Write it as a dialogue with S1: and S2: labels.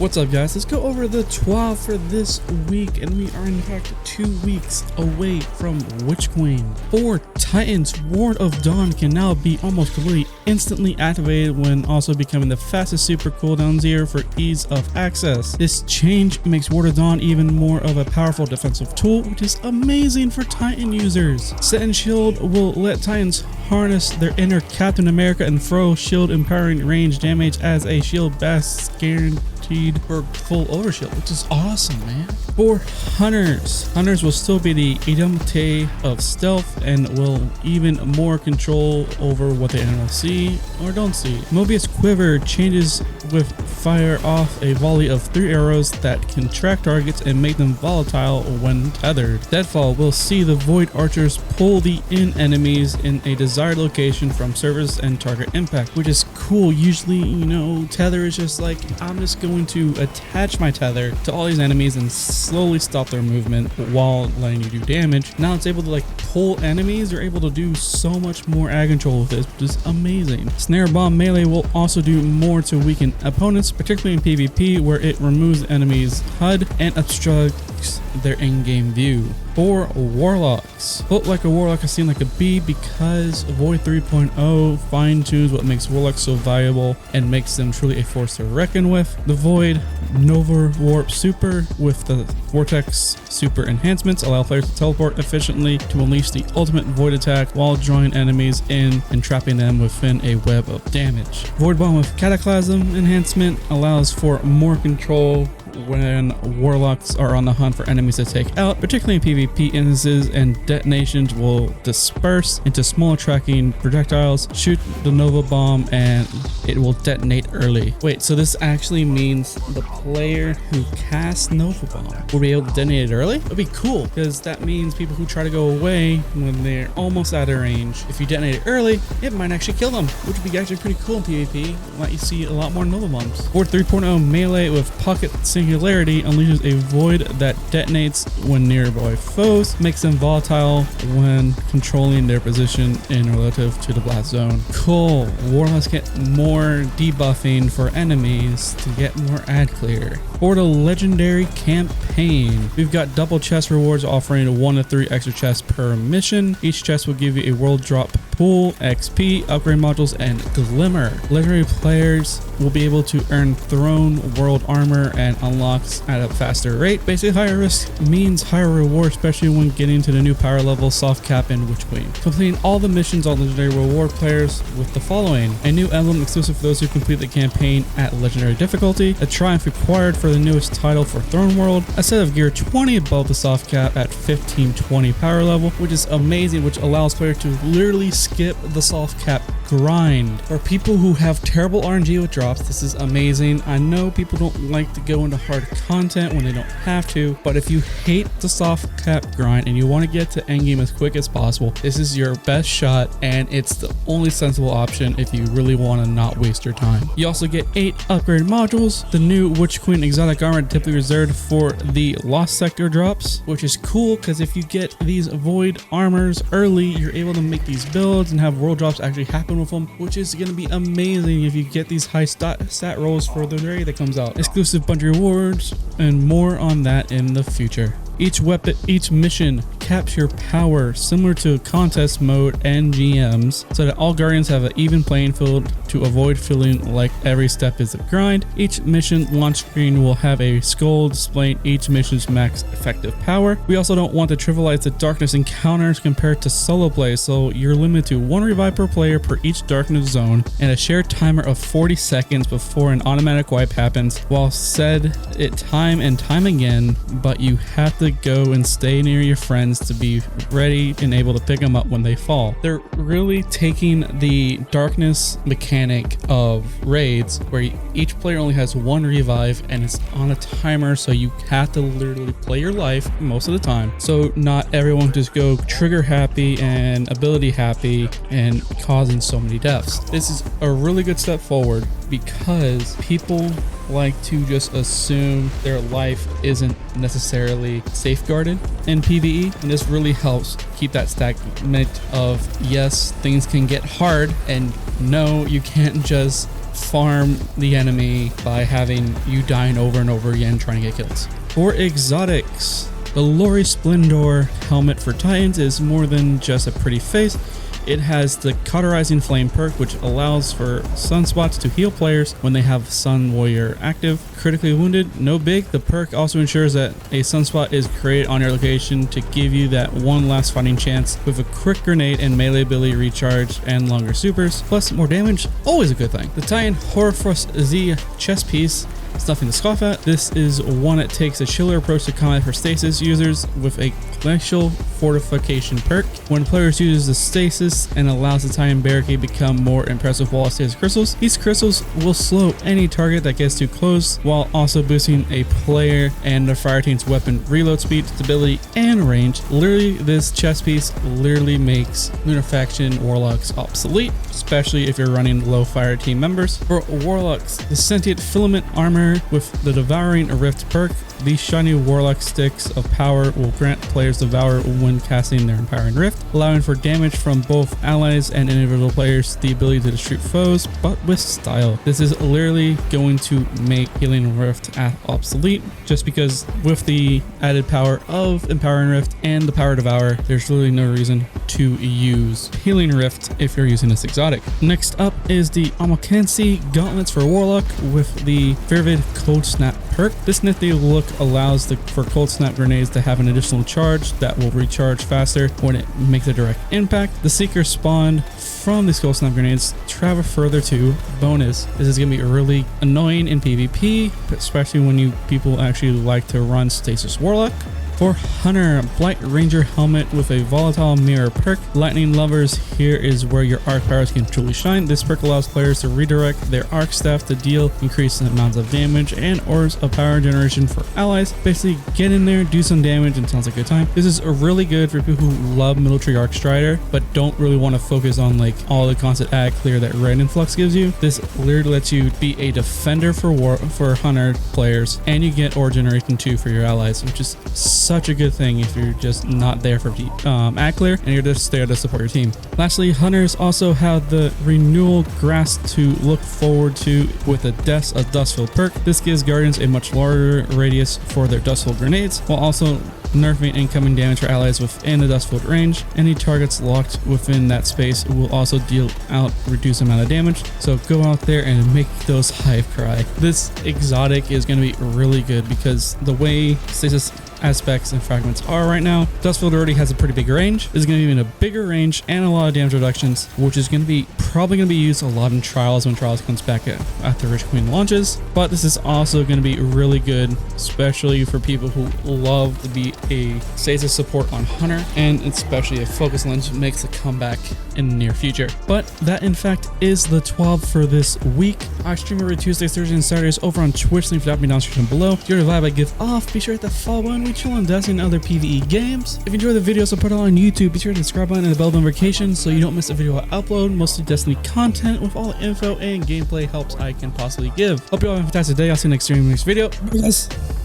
S1: What's up, guys? Let's go over the TWAB for this week, and we are in fact 2 weeks away from Witch Queen. For Titans, Ward of Dawn can now be almost completely instantly activated when also becoming the fastest super cooldown 0 for ease of access. This change makes Ward of Dawn even more of a powerful defensive tool, which is amazing for Titan users. Set and Shield will let Titans harness their inner Captain America and throw shield empowering range damage as a shield bast guaranteed for full overshield, which is awesome, man. For Hunters will still be the idiomatic of stealth and will even more control over what the enemy will see or don't see. Mobius Quiver changes with fire off a volley of 3 arrows that can track targets and make them volatile when tethered. Deadfall will see the Void Archers pull the in enemies in a desired location from surface and target impact, which is cool. Usually, you know, tether is just like, I'm just going to attach my tether to all these enemies and slowly stop their movement while letting you do damage. Now it's able to like pull enemies. You're able to do so much more ag control with this, which is amazing. Snare Bomb Melee will also do more to weaken opponents, particularly in PvP, where it removes enemies' HUD and obstructs their in-game view. For Warlocks, float like a Warlock is seen like a bee because Void 3.0 fine-tunes what makes Warlocks so valuable and makes them truly a force to reckon with. The Void Nova Warp Super with the Vortex Super enhancements allow players to teleport efficiently to unleash the ultimate Void attack while drawing enemies in and trapping them within a web of damage. Void Bomb with Cataclysm enhancement allows for more control when Warlocks are on the hunt for enemies to take out, particularly in PvP instances, and detonations will disperse into small tracking projectiles. Shoot the Nova Bomb and it will detonate early. Wait, so this actually means the player who casts Nova Bomb will be able to detonate it early? That'd be cool, because that means people who try to go away when they're almost out of range, if you detonate it early, it might actually kill them, which would be actually pretty cool in PvP. Let you see a lot more Nova Bombs. Void 3.0 Melee with Pocket Singularity unleashes a void that detonates when nearby foes, makes them volatile when controlling their position in relative to the blast zone. Cool. Warlocks get more debuffing for enemies to get more ad clear. For the legendary campaign, we've got double chest rewards offering 1 to 3 extra chests per mission. Each chest will give you a world drop pool, XP, upgrade modules, and glimmer. Legendary players will be able to earn throne, world armor, and unlocks at a faster rate. Basically, higher risk means higher reward, especially when getting to the new power level soft cap in Witch Queen. Completing all the missions on legendary reward players with the following: a new emblem exclusive for those who complete the campaign at legendary difficulty, a triumph required for the newest title for Throne World, a set of gear 20 above the soft cap at 1520 power level, which is amazing, which allows players to literally skip the soft cap grind. For people who have terrible RNG with drops, this is amazing. I know people don't like to go into hard content when they don't have to, but if you hate the soft cap grind and you want to get to endgame as quick as possible, this is your best shot, and it's the only sensible option if you really want to not waste your time. You also get 8 upgrade modules. The new Witch Queen exotic armor typically reserved for the Lost Sector drops, which is cool because if you get these void armors early, you're able to make these builds and have world drops actually happen with them, which is going to be amazing if you get these high stat rolls for the raid that comes out. Exclusive bunch rewards and more on that in the future. Each weapon, each mission caps your power similar to contest mode and GMs, so that all guardians have an even playing field to avoid feeling like every step is a grind. Each mission launch screen will have a skull displaying each mission's max effective power. We also don't want to trivialize the darkness encounters compared to solo play, so you're limited to 1 revive per player per each darkness zone and a shared timer of 40 seconds before an automatic wipe happens. While said it time and time again, but you have to go and stay near your friends to be ready and able to pick them up when they fall. They're really taking the darkness mechanic of raids where each player only has 1 revive and it's on a timer, so you have to literally play your life most of the time, so not everyone just go trigger happy and ability happy and causing so many deaths. This is a really good step forward because people like to just assume their life isn't necessarily safeguarded in PvE, and this really helps keep that stagnant of yes, things can get hard, and no, you can't just farm the enemy by having you dying over and over again trying to get kills. For exotics, the Lori Splendor helmet for Titans is more than just a pretty face. It has the Cauterizing Flame perk, which allows for sunspots to heal players when they have Sun Warrior active. Critically wounded, no big. The perk also ensures that a sunspot is created on your location to give you that one last fighting chance with a quick grenade and melee ability recharge and longer supers. Plus more damage, always a good thing. The Titan Horfrost Z chest piece. It's nothing to scoff at. This is one that takes a chiller approach to combat for stasis users with a glacial fortification perk. When players use the stasis and allows the Titan barricade become more impressive wall stasis crystals, these crystals will slow any target that gets too close while also boosting a player and the fire team's weapon reload speed, stability, and range. Literally, this chest piece literally makes Lunafaction Warlocks obsolete, especially if you're running low fire team members. For Warlocks, the Sentient Filament Armor with the Devouring Rift perk. These shiny Warlock sticks of power will grant players Devour when casting their Empowering Rift, allowing for damage from both allies and individual players, the ability to destroy foes, but with style. This is literally going to make Healing Rift obsolete, just because with the added power of Empowering Rift and the power Devour, there's really no reason to use Healing Rift if you're using this exotic. Next up is the Amokansi Gauntlets for Warlock with the Fervid Cold Snap perk. This nifty look allows for Cold Snap grenades to have an additional charge that will recharge faster when it makes a direct impact. The Seeker spawned from these Cold Snap grenades travel further to bonus. This is going to be really annoying in PvP, especially when people actually like to run Stasis Warlock. For Hunter, Blight Ranger helmet with a volatile mirror perk. Lightning lovers, here is where your arc powers can truly shine. This perk allows players to redirect their arc staff to deal increased amounts of damage and orbs of power generation for allies. Basically, get in there, do some damage, and sounds like a good time. This is really good for people who love military arc strider but don't really want to focus on like all the constant ag clear that Red Influx gives you. This literally lets you be a defender for Hunter players, and you get Ore Generation 2 for your allies, which is such a good thing if you're just not there for ag clear and you're just there to support your team. Lastly, Hunters also have the Renewal Grass to look forward to with the Deaths of Dustfield perk. This gives Guardians a much larger radius for their Dustfield grenades, while also nerfing incoming damage for allies within the Dustfield range. Any targets locked within that space will also deal out reduced amount of damage, so go out there and make those hive cry. This exotic is going to be really good because the way stasis aspects and fragments are right now, Dustfield already has a pretty big range. This is going to be in a bigger range and a lot of damage reductions, which is going to be probably going to be used a lot in Trials when Trials comes back after Rich Queen launches. But this is also going to be really good, especially for people who love to be a stasis support on Hunter, and especially if Focus Lens makes a comeback in the near future. But that in fact is the TWAB for this week. I stream every Tuesdays, Thursdays, and Saturdays over on Twitch. Link drop me down description below. If you're the vibe I give off, be sure to hit the follow button. We chill on Destiny and other PvE games. If you enjoy the videos I put on YouTube, be sure to subscribe button and the bell notification so you don't miss a video I upload. Mostly Destiny content with all the info and gameplay helps I can possibly give. Hope you all have a fantastic day. I'll see you next stream, next video. Bye guys.